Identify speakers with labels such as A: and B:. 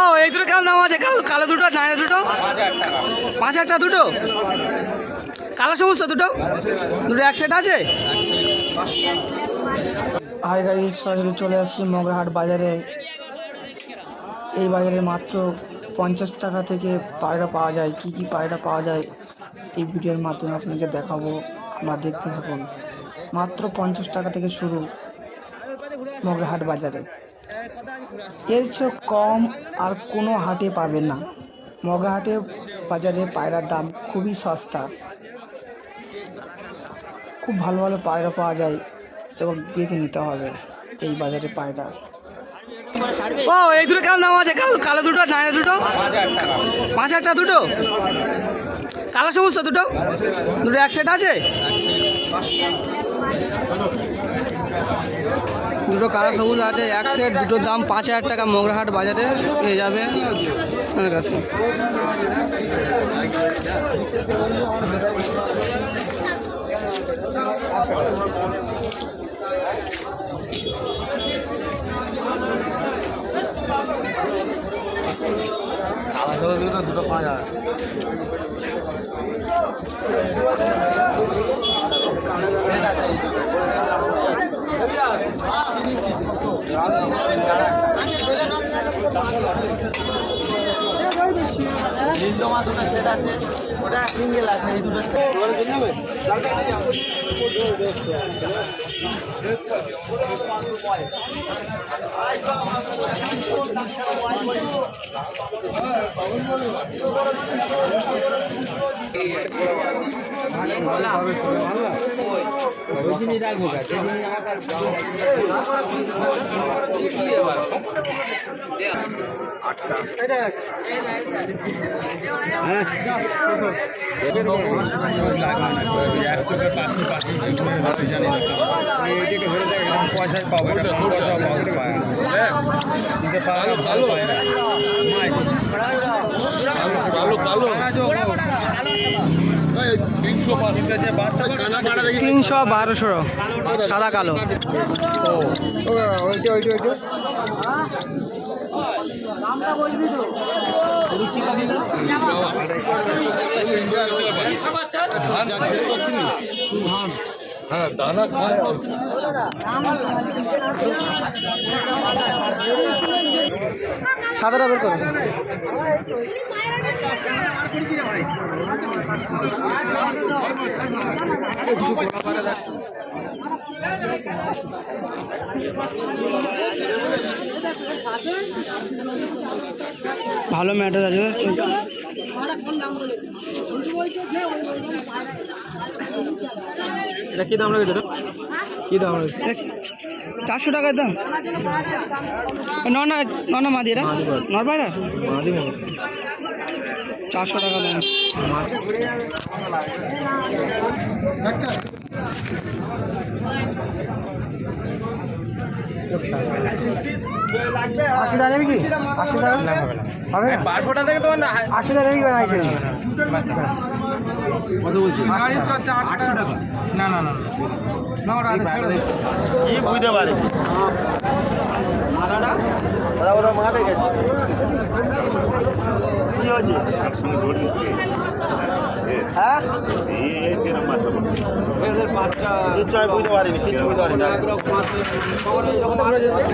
A: ও এই দুটো কেমন দাম আছে? কালো দুটো ডাইনা দুটো 5,000 টাকা দুটো। কালো সমস্ত দুটো দুটো এক সেট আছে। হাই গাইস, সরাসরি চলে আসছি মগরাহাট বাজারে। এই বাজারে মাত্র 50 টাকা থেকে পায়রা পাওয়া যায়। কি কি পায়রা পাওয়া যায় এই ভিডিওর মাধ্যমে আপনাকে দেখাবো, আপনারা দেখতে থাকুন। মাত্র 50 টাকা থেকে শুরু মগরাহাট বাজারে। এর চেয়ে কম আর কোনো হাটে পাবেন না। মগরাহাটে বাজারে পায়রার দাম খুবই সস্তা, খুব ভালো ভালো পায়রা পাওয়া যায় এবং দেখে নিতে হবে এই বাজারে পায়রা। ও এই দুটো কেমন দাম আছে? কালো দুটো ডাইনা দুটো 5,000 টাকা দুটো। কালো সমস্ত দুটো দুটো এক সেট আছে। দুটো কালো সবুজ আছে এক সেট, দুটোর দাম 5,000 টাকা মগরাহাট বাজারে পেয়ে যাবে আমার কাছে। দুটো 5,000। নীলদমা দুটো সেট আছে, ওটা সিঙ্গেল আছে। এই দুটো
B: পয়সা পাবো
A: $300 $1,200 সাদা কালো।
B: হ্যাঁ দানা খায়।
A: সাদাটা বের করো। ভালো ম্যাটার আছে। এটা কি দাম লাগে? কি দাম লাগে? 400 টাকার দাম। ননা মাদি, এটা নরবাইরা 400 টাকা দাম। $80 নেবে কি? $80 হবে না? 500 টাকা থেকে তোমার $80 নেবে কি? কত বলছি? 800 টাকা। না না না
B: কি বুঝতে পারে ওরা মাঠে গেছে। কি হয়েছে? হ্যাঁ বাচ্চা বুঝতে পারিনি, কিছু বুঝতে পারিনি।